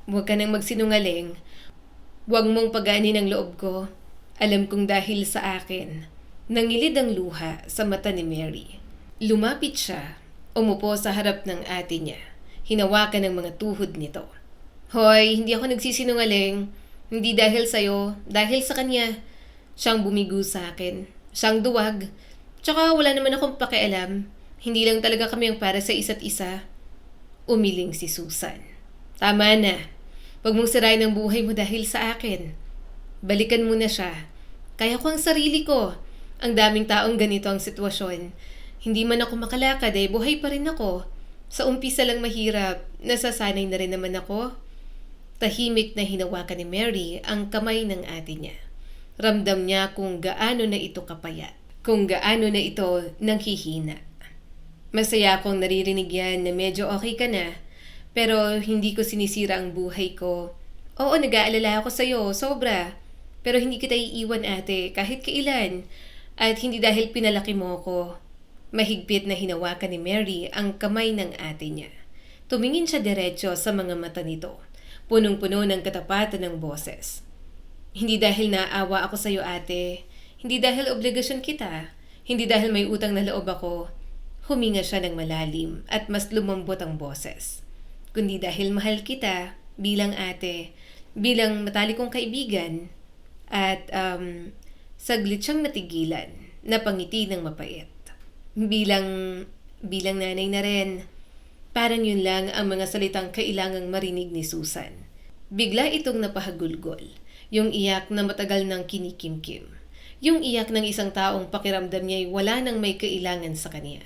huwag ka nang magsinungaling. Huwag mong pagaanin ang loob ko. Alam kong dahil sa akin. Nangilid ang luha sa mata ni Mary. Lumapit siya. Umupo sa harap ng ate niya. Hinawakan ang mga tuhod nito. Hoy, hindi ako nagsisinungaling. Hindi dahil sa'yo, dahil sa kanya. Siyang bumigo sa akin. Siyang duwag. Tsaka wala naman akong pakialam. Hindi lang talaga kami ang para sa isa't isa. Umiling si Susan. Tama na. Huwag mong sirain ang buhay mo dahil sa akin. Balikan mo na siya. Kaya ko ang sarili ko. Ang daming taong ganito ang sitwasyon. Hindi man ako makalakad buhay pa rin ako. Sa umpisa lang mahirap, nasasanay na rin naman ako. Tahimik na hinawakan ni Mary ang kamay ng ate niya. Ramdam niya kung gaano na ito kapayat. Kung gaano na ito nanghihina. Masaya akong naririnig yan na medyo okay ka na. Pero hindi ko sinisira ang buhay ko. Oo, nag-aalala ako sa'yo, sobra. Pero hindi kita iiwan ate, kahit kailan. At hindi dahil pinalaki mo ko. Mahigpit na hinawakan ni Mary ang kamay ng ate niya. Tumingin siya diretso sa mga mata nito. Punong-puno ng katapatan ng boses. Hindi dahil naawa ako sa'yo ate. Hindi dahil obligasyon kita. Hindi dahil may utang na loob ako. Huminga siya ng malalim at mas lumambot ang boses. Kundi dahil mahal kita bilang ate, bilang matalik kong kaibigan, at saglit siyang natigilan, napangiti ng mapait. Bilang nanay na rin, parang yun lang ang mga salitang kailangang marinig ni Susan. Bigla itong napahagulgol, yung iyak na matagal nang kinikimkim. Yung iyak ng isang taong pakiramdam niya'y wala nang may kailangan sa kanya.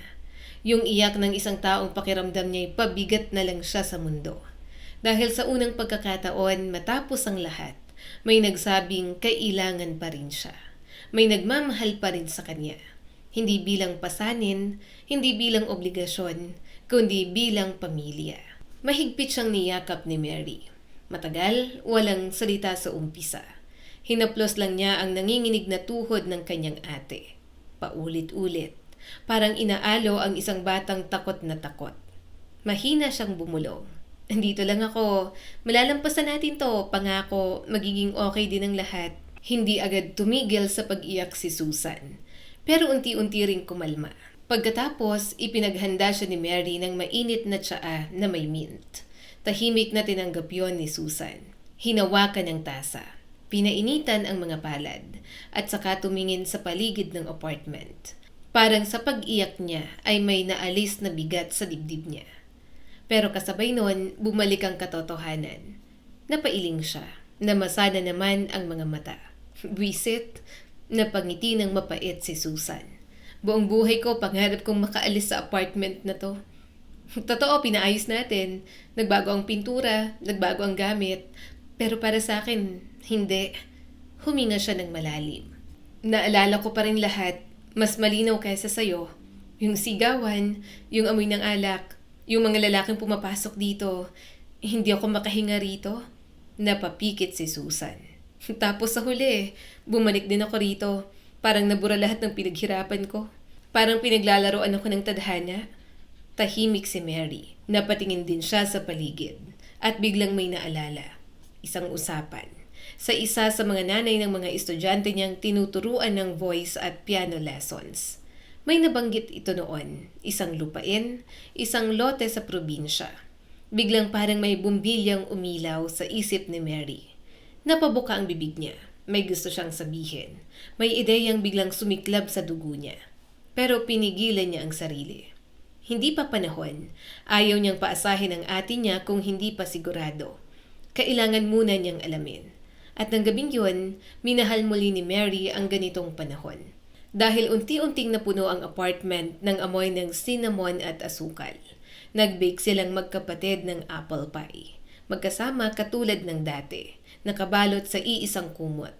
Yung iyak ng isang taong pakiramdam niya'y pabigat na lang siya sa mundo. Dahil sa unang pagkakataon, matapos ang lahat, may nagsabing kailangan pa rin siya. May nagmamahal pa rin sa kanya. Hindi bilang pasanin, hindi bilang obligasyon, kundi bilang pamilya. Mahigpit siyang niyakap ni Mary. Matagal, walang salita sa umpisa. Hinaplos lang niya ang nanginginig na tuhod ng kanyang ate. Paulit-ulit. Parang inaalo ang isang batang takot na takot. Mahina siyang bumulong. Andito lang ako. Malalampasan natin to. Pangako, magiging okay din ang lahat. Hindi agad tumigil sa pag-iyak si Susan, pero unti-unti ring kumalma. Pagkatapos, ipinaghanda siya ni Mary ng mainit na tsaa na may mint. Tahimik na tinanggap yon ni Susan. Hinawakan ng tasa. Pinainitan ang mga palad at saka tumingin sa paligid ng apartment. Parang sa pag-iyak niya ay may naalis na bigat sa dibdib niya. Pero kasabay nun, bumalik ang katotohanan. Napailing siya. Namasana naman ang mga mata. Buisit, napangiti ng mapait si Susan. Buong buhay ko, pangarap kong makaalis sa apartment na to. Totoo, pinaayos natin. Nagbago ang pintura, nagbago ang gamit. Pero para sa akin, hindi. Huminga siya ng malalim. Naalala ko pa rin lahat, mas malinaw kaysa sayo. Yung sigawan, yung amoy ng alak, yung mga lalaking pumapasok dito. Hindi ako makahinga rito. Napapikit si Susan. Tapos sa huli, bumalik din ako rito. Parang nabura lahat ng pinaghirapan ko. Parang pinaglalaroan ako ng tadhana. Tahimik si Mary. Napatingin din siya sa paligid. At biglang may naalala. Isang usapan. Sa isa sa mga nanay ng mga estudyante niyang tinuturuan ng voice at piano lessons. May nabanggit ito noon. Isang lupain, isang lote sa probinsya. Biglang parang may bumbilyang umilaw sa isip ni Mary. Napabuka ang bibig niya. May gusto siyang sabihin. May ideyang biglang sumiklab sa dugo niya. Pero pinigilan niya ang sarili. Hindi pa panahon. Ayaw niyang paasahin ang ate niya kung hindi pa sigurado. Kailangan muna niyang alamin. At ng gabing yun, minahal muli ni Mary ang ganitong panahon. Dahil unti-unting napuno ang apartment ng amoy ng cinnamon at asukal. Nag-bake silang magkapatid ng apple pie. Magkasama katulad ng dati. Nakabalot sa iisang kumot.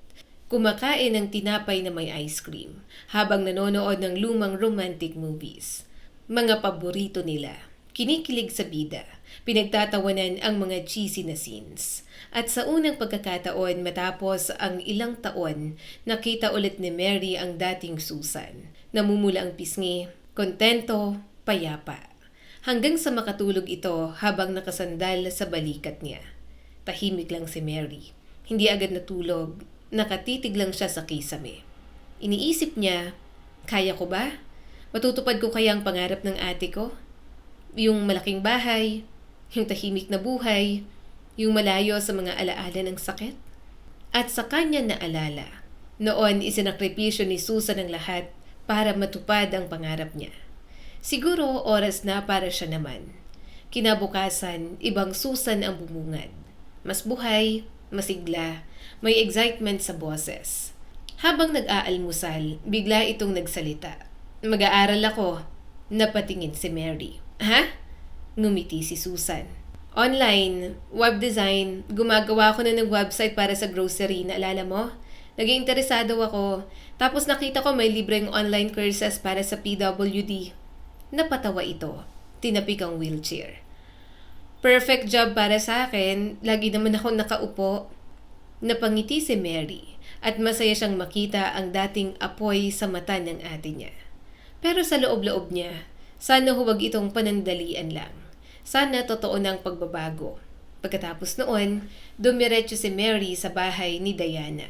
Kumakain ng tinapay na may ice cream habang nanonood ng lumang romantic movies. Mga paborito nila. Kinikilig sa bida. Pinagtatawanan ang mga cheesy na scenes. At sa unang pagkakataon matapos ang ilang taon, nakita ulit ni Mary ang dating Susan. Namumula ang pisngi, kontento, payapa. Hanggang sa makatulog ito habang nakasandal sa balikat niya. Tahimik lang si Mary. Hindi agad natulog. Nakatitig lang siya sa kisame. Iniisip niya, kaya ko ba? Matutupad ko kaya ang pangarap ng ate ko? Yung malaking bahay, yung tahimik na buhay, yung malayo sa mga alaala ng sakit? At sa kanya naalala, noon isinakripisyo ni Susan ang lahat para matupad ang pangarap niya. Siguro oras na para siya naman. Kinabukasan, ibang Susan ang bumungad. Mas buhay, masigla, may excitement sa boses. Habang nag-aalmusal, bigla itong nagsalita. Mag-aaral ako. Napatingin si Mary. Ha? Ngumiti si Susan. Online, web design, gumagawa ako na ng website para sa grocery, naalala mo? Naging interesado ako. Tapos nakita ko may libreng online courses para sa PWD. Napatawa ito. Tinapik ang wheelchair. Perfect job para sa akin. Lagi naman ako nakaupo. Napangiti si Mary at masaya siyang makita ang dating apoy sa mata ng ate niya. Pero sa loob-loob niya, sana huwag itong panandalian lang. Sana totoo ng pagbabago. Pagkatapos noon, dumiretso si Mary sa bahay ni Diana.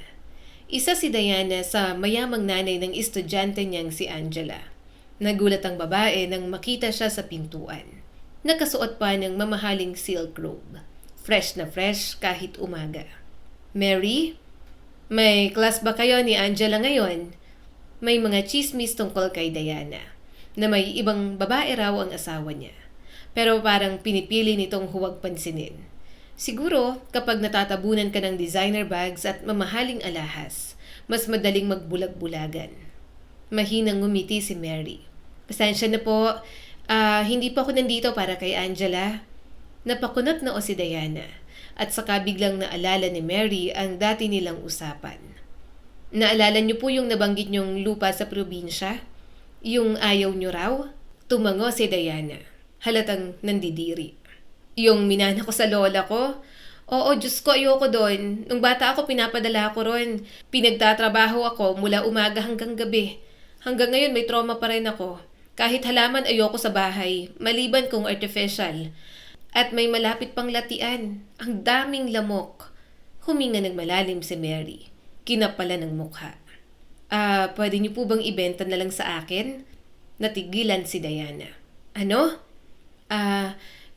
Isa si Diana sa mayamang nanay ng estudyante niyang si Angela. Nagulat ang babae nang makita siya sa pintuan. Nakasuot pa ng mamahaling silk robe. Fresh na fresh kahit umaga. Mary, may class ba kayo ni Angela ngayon? May mga chismis tungkol kay Diana na may ibang babae raw ang asawa niya. Pero parang pinipili nitong huwag pansinin. Siguro kapag natatabunan ka ng designer bags at mamahaling alahas, mas madaling magbulag-bulagan. Mahinang ngumiti si Mary. Pasensya na po, hindi pa ako nandito para kay Angela. Napakunot na o si Diana at saka biglang naalala ni Mary ang dati nilang usapan. Naalala niyo po yung nabanggit niyong lupa sa probinsya? Yung ayaw niyo raw? Tumango si Diana. Halatang nandidiri. Yung minana ko sa lola ko? Oo, Diyos ko, ayoko doon. Nung bata ako, pinapadala ako ron. Pinagtatrabaho ako mula umaga hanggang gabi. Hanggang ngayon may trauma pa rin ako. Kahit halaman ayoko sa bahay, maliban kung artificial. At may malapit pang latian. Ang daming lamok. Huminga ng malalim si Mary. Kinapala ng mukha. Pwede niyo po bang ibenta na lang sa akin? Natigilan si Diana. Ano?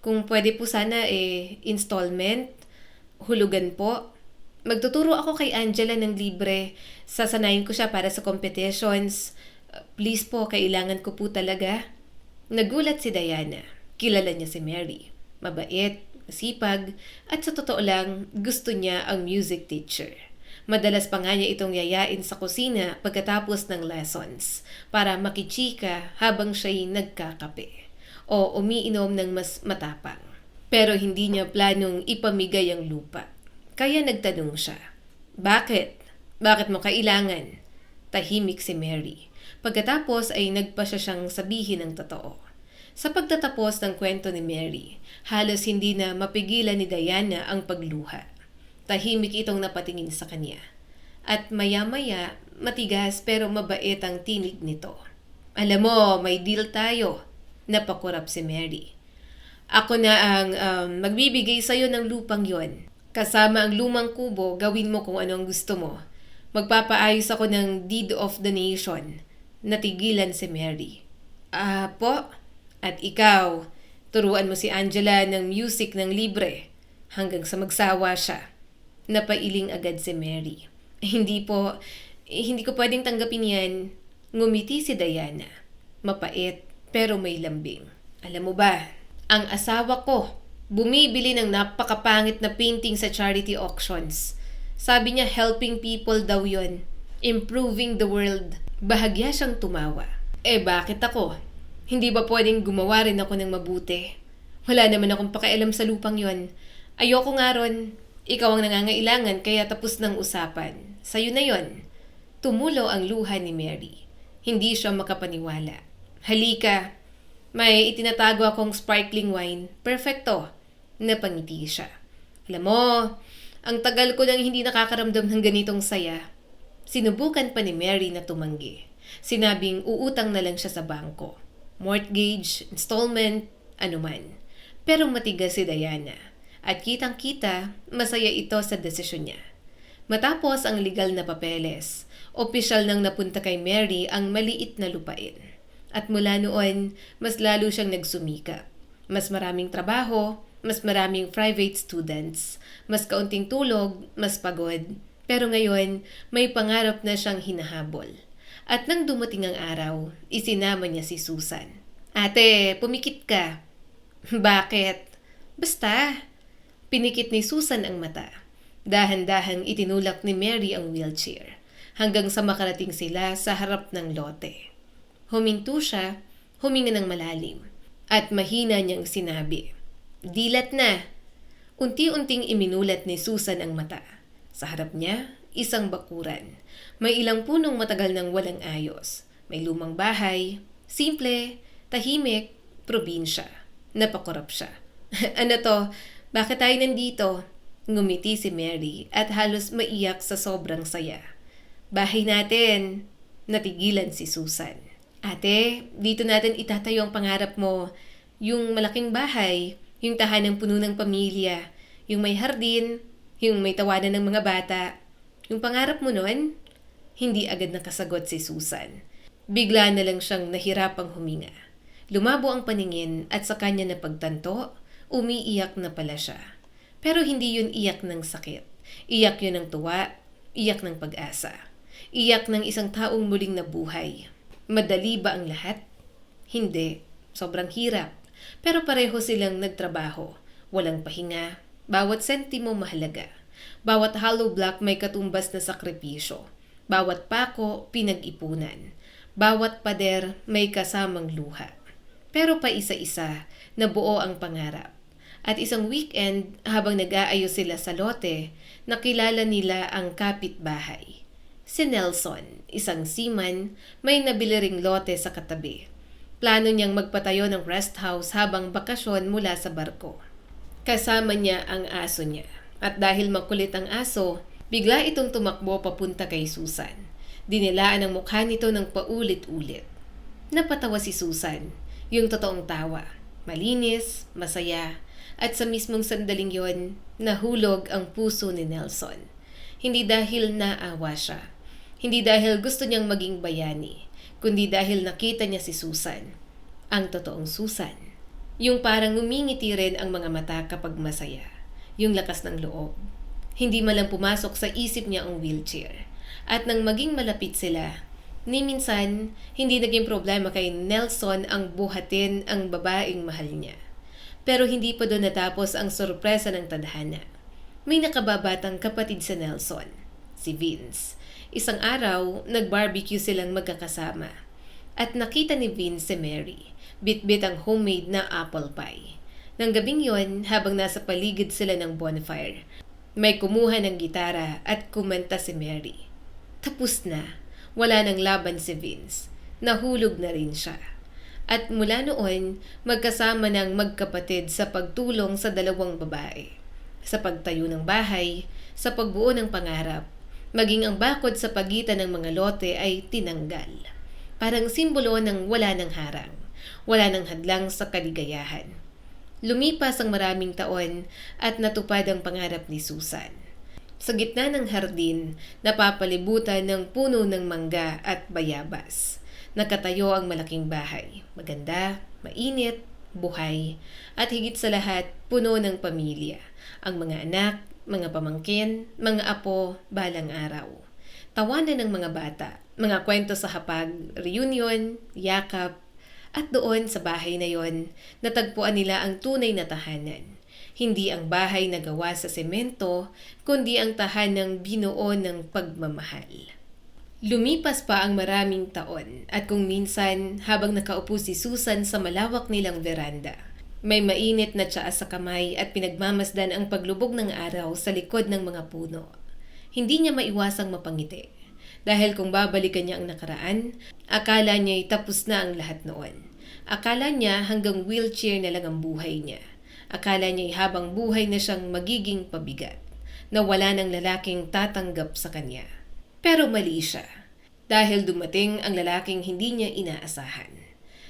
Kung pwede po sana installment, hulugan po. Magtuturo ako kay Angela ng libre. Sasanayin ko siya para sa competitions. Please po, kailangan ko po talaga. Nagulat si Diana. Kilala niya si Mary. Mabait, masipag, at sa totoo lang, gusto niya ang music teacher. Madalas pa nga niya itong yayain sa kusina pagkatapos ng lessons para makichika habang siya'y nagkakape o umiinom ng mas matapang. Pero hindi niya planong ipamigay ang lupa. Kaya nagtanong siya, Bakit? Bakit mo kailangan? Tahimik si Mary. Pagkatapos ay nagpa siya siyang sabihin ang totoo. Sa pagtatapos ng kwento ni Mary, halos hindi na mapigilan ni Diana ang pagluha. Tahimik itong napatingin sa kanya. At maya-maya, matigas pero mabait ang tinig nito. Alam mo, may deal tayo. Napakurap si Mary. Ako na ang magbibigay sa'yo ng lupang yon. Kasama ang lumang kubo, gawin mo kung ano ang gusto mo. Magpapaayos ako ng deed of donation. Natigilan si Mary. Po? At ikaw, turuan mo si Angela ng music ng libre hanggang sa magsawa siya. Napailing agad si Mary. Hindi ko pwedeng tanggapin yan. Ngumiti si Diana. Mapait pero may lambing. Alam mo ba, ang asawa ko bumibili ng napakapangit na painting sa charity auctions. Sabi niya helping people daw yon, improving the world. Bahagya siyang tumawa. Bakit ako? Hindi ba pwedeng gumawa rin ako ng mabuti? Wala naman akong pakialam sa lupang yon. Ayoko nga ron. Ikaw ang nangangailangan kaya tapos ng usapan. Sa'yo na yon. Tumulo ang luha ni Mary. Hindi siya makapaniwala. Halika. May itinatago akong sparkling wine. Perfecto. Napangiti siya. Alam mo, ang tagal ko nang hindi nakakaramdam ng ganitong saya. Sinubukan pa ni Mary na tumanggi. Sinabing uutang na lang siya sa bangko. Mortgage, installment, anuman. Pero matigas si Diana. At kitang-kita, masaya ito sa desisyon niya. Matapos ang legal na papeles, opisyal nang napunta kay Mary ang maliit na lupain. At mula noon, mas lalo siyang nagsumikap. Mas maraming trabaho, mas maraming private students, mas kaunting tulog, mas pagod. Pero ngayon, may pangarap na siyang hinahabol. At nang dumating ang araw, isinama niya si Susan. Ate, pumikit ka. Bakit? Basta. Pinikit ni Susan ang mata. Dahan-dahang itinulak ni Mary ang wheelchair hanggang sa makarating sila sa harap ng lote. Huminto siya, huminga ng malalim, at mahina niyang sinabi, Dilat na. Unti-unting iminulat ni Susan ang mata. Sa harap niya, isang bakuran. May ilang punong matagal nang walang ayos. May lumang bahay, simple, tahimik, probinsya. Napakurap siya. Ano to? Bakit tayo nandito? Ngumiti si Mary at halos maiyak sa sobrang saya. Bahay natin. Natigilan si Susan. Ate, dito natin itatayo ang pangarap mo. Yung malaking bahay, yung tahanang puno ng pamilya, yung may hardin, yung may tawanan ng mga bata. Yung pangarap mo nun? Hindi agad nakasagot si Susan. Bigla na lang siyang nahirapang huminga. Lumabo ang paningin at sa kanya na pagtanto, umiiyak na pala siya. Pero hindi yun iyak ng sakit. Iyak yun ng tuwa, iyak ng pag-asa. Iyak ng isang taong muling nabuhay. Madali ba ang lahat? Hindi. Sobrang hirap. Pero pareho silang nagtrabaho. Walang pahinga. Bawat sentimo mahalaga. Bawat hollow block may katumbas na sakripisyo. Bawat pako, pinag-ipunan. Bawat pader, may kasamang luha. Pero pa isa-isa, nabuo ang pangarap. At isang weekend, habang nag-aayos sila sa lote, nakilala nila ang kapitbahay. Si Nelson, isang seaman, may nabili ring lote sa katabi. Plano niyang magpatayo ng rest house habang bakasyon mula sa barko. Kasama niya ang aso niya. At dahil makulit ang aso, bigla itong tumakbo papunta kay Susan. Dinilaan ang mukha nito ng paulit-ulit. Napatawa si Susan, yung totoong tawa. Malinis, masaya, at sa mismong sandaling yon, nahulog ang puso ni Nelson. Hindi dahil naawa siya. Hindi dahil gusto niyang maging bayani, kundi dahil nakita niya si Susan. Ang totoong Susan. Yung parang umingiti rin ang mga mata kapag masaya. Yung lakas ng loob. Hindi man lang pumasok sa isip niya ang wheelchair. At nang maging malapit sila, ni minsan, hindi naging problema kay Nelson ang buhatin ang babaeng mahal niya. Pero hindi pa doon natapos ang sorpresa ng tadhana. May nakababatang kapatid sa Nelson, si Vince. Isang araw, nag-barbecue silang magkakasama. At nakita ni Vince si Mary, bit-bit ang homemade na apple pie. Nang gabing yon, habang nasa paligid sila ng bonfire, may kumuha ng gitara at kumanta si Mary. Tapos na. Wala nang laban si Vince. Nahulog na rin siya. At mula noon, magkasama ng magkapatid sa pagtulong sa dalawang babae. Sa pagtayo ng bahay, sa pagbuo ng pangarap, maging ang bakod sa pagitan ng mga lote ay tinanggal. Parang simbolo ng wala ng harang, wala ng hadlang sa kaligayahan. Lumipas ang maraming taon at natupad ang pangarap ni Susan. Sa gitna ng hardin, napapalibutan ng puno ng mangga at bayabas. Nakatayo ang malaking bahay. Maganda, mainit, buhay, at higit sa lahat, puno ng pamilya. Ang mga anak, mga pamangkin, mga apo, balang araw. Tawanan ng mga bata, mga kwento sa hapag, reunion, yakap, at doon sa bahay na yon, natagpuan nila ang tunay na tahanan. Hindi ang bahay na gawa sa semento, kundi ang tahanang binuo ng pagmamahal. Lumipas pa ang maraming taon at kung minsan habang nakaupo si Susan sa malawak nilang veranda, may mainit na tsaa sa kamay at pinagmamasdan ang paglubog ng araw sa likod ng mga puno. Hindi niya maiwasang mapangiti. Dahil kung babalikan niya ang nakaraan, akala niya'y tapos na ang lahat noon. Akala niya hanggang wheelchair na lang ang buhay niya. Akala niya'y habang buhay na siyang magiging pabigat, na wala ng lalaking tatanggap sa kanya. Pero mali siya, dahil dumating ang lalaking hindi niya inaasahan.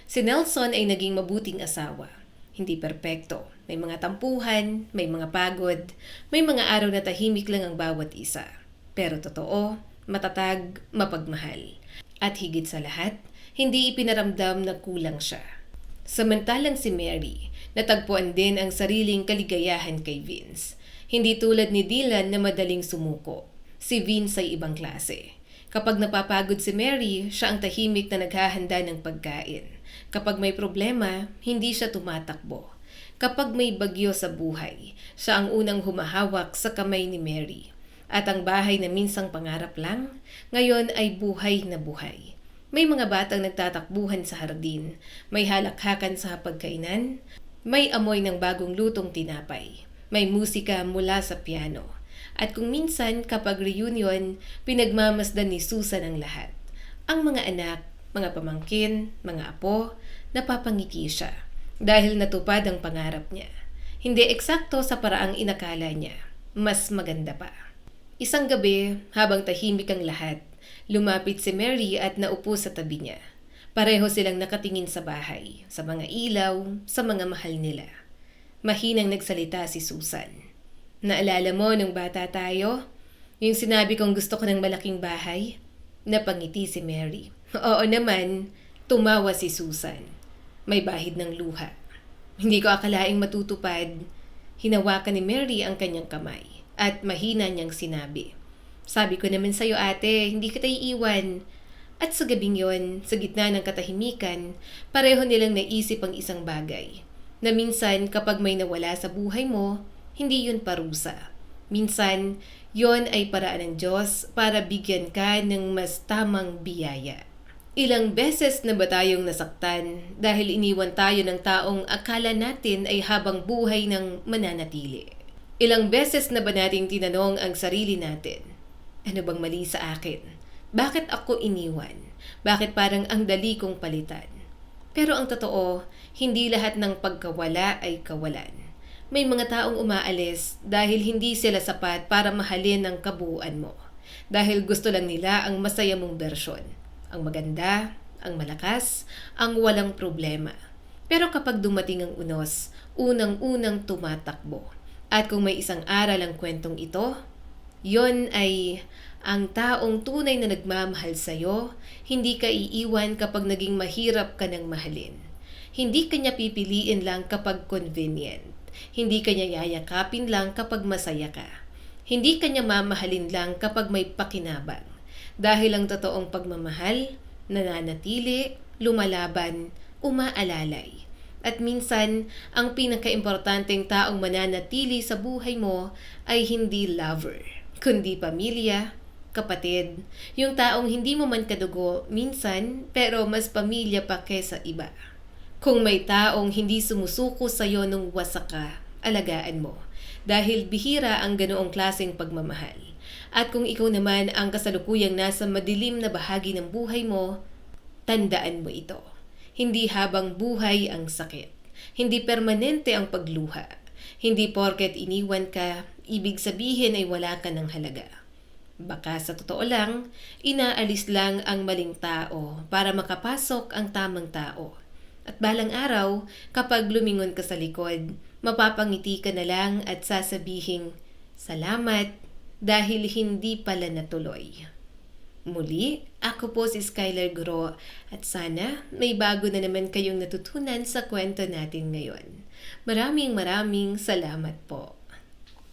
Si Nelson ay naging mabuting asawa. Hindi perpekto. May mga tampuhan, may mga pagod, may mga araw na tahimik lang ang bawat isa. Pero totoo, matatag, mapagmahal. At higit sa lahat, hindi ipinaramdam na kulang siya. Samantalang si Mary, natagpuan din ang sariling kaligayahan kay Vince. Hindi tulad ni Dylan na madaling sumuko. Si Vince ay ibang klase. Kapag napapagod si Mary, siya ang tahimik na naghahanda ng pagkain. Kapag may problema, hindi siya tumatakbo. Kapag may bagyo sa buhay, siya ang unang humahawak sa kamay ni Mary. At ang bahay na minsang pangarap lang, ngayon ay buhay na buhay. May mga batang nagtatakbuhan sa hardin, may halakhakan sa hapagkainan, may amoy ng bagong lutong tinapay, may musika mula sa piano. At kung minsan kapag reunion, pinagmamasdan ni Susan ang lahat. Ang mga anak, mga pamangkin, mga apo, napapangiti siya dahil natupad ang pangarap niya. Hindi eksakto sa paraang inakala niya, mas maganda pa. Isang gabi, habang tahimik ang lahat, lumapit si Mary at naupo sa tabi niya. Pareho silang nakatingin sa bahay, sa mga ilaw, sa mga mahal nila. Mahinang nagsalita si Susan. Naalala mo nung bata tayo? Yung sinabi kong gusto ko ng malaking bahay? Napangiti si Mary. Oo naman, tumawa si Susan. May bahid ng luha. Hindi ko akalaing matutupad. Hinawakan ni Mary ang kanyang kamay at mahina niyang sinabi. Sabi ko naman sa'yo ate, hindi kita iiwan. At sa gabing yon, sa gitna ng katahimikan, pareho nilang naisip ang isang bagay. Na minsan kapag may nawala sa buhay mo, hindi yun parusa. Minsan, yon ay paraan ng Diyos para bigyan ka ng mas tamang biyaya. Ilang beses na ba tayong nasaktan dahil iniwan tayo ng taong akala natin ay habang buhay ng mananatili? Ilang beses na ba nating tinanong ang sarili natin, ano bang mali sa akin? Bakit ako iniwan? Bakit parang ang dali kong palitan? Pero ang totoo, hindi lahat ng pagkawala ay kawalan. May mga taong umaalis dahil hindi sila sapat para mahalin ang kabuuan mo. Dahil gusto lang nila ang masaya mong bersyon. Ang maganda, ang malakas, ang walang problema. Pero kapag dumating ang unos, unang-unang tumatakbo. At kung may isang aral ang kwentong ito, Yon ay ang taong tunay na nagmamahal sa'yo, hindi ka iiwan kapag naging mahirap ka ng mahalin. Hindi ka niya pipiliin lang kapag convenient. Hindi ka niya yayakapin lang kapag masaya ka. Hindi ka niya mamahalin lang kapag may pakinabang. Dahil ang totoong pagmamahal, nananatili, lumalaban, umaalalay. At minsan, ang pinakaimportanteng taong mananatili sa buhay mo ay hindi lover, kundi pamilya, kapatid, yung taong hindi mo man kadugo minsan pero mas pamilya pa kesa iba. Kung may taong hindi sumusuko sa'yo nung wasak ka, alagaan mo. Dahil bihira ang ganoong klaseng pagmamahal. At kung ikaw naman ang kasalukuyang nasa madilim na bahagi ng buhay mo, tandaan mo ito. Hindi habang buhay ang sakit. Hindi permanente ang pagluha. Hindi porket iniwan ka, ibig sabihin ay wala ka ng halaga. Baka sa totoo lang, inaalis lang ang maling tao para makapasok ang tamang tao. At balang araw, kapag lumingon ka sa likod, mapapangiti ka na lang at sasabihing, "Salamat dahil hindi pala natuloy." Muli, ako po si Skylar Guro at sana may bago na naman kayong natutunan sa kwento natin ngayon. Maraming salamat po.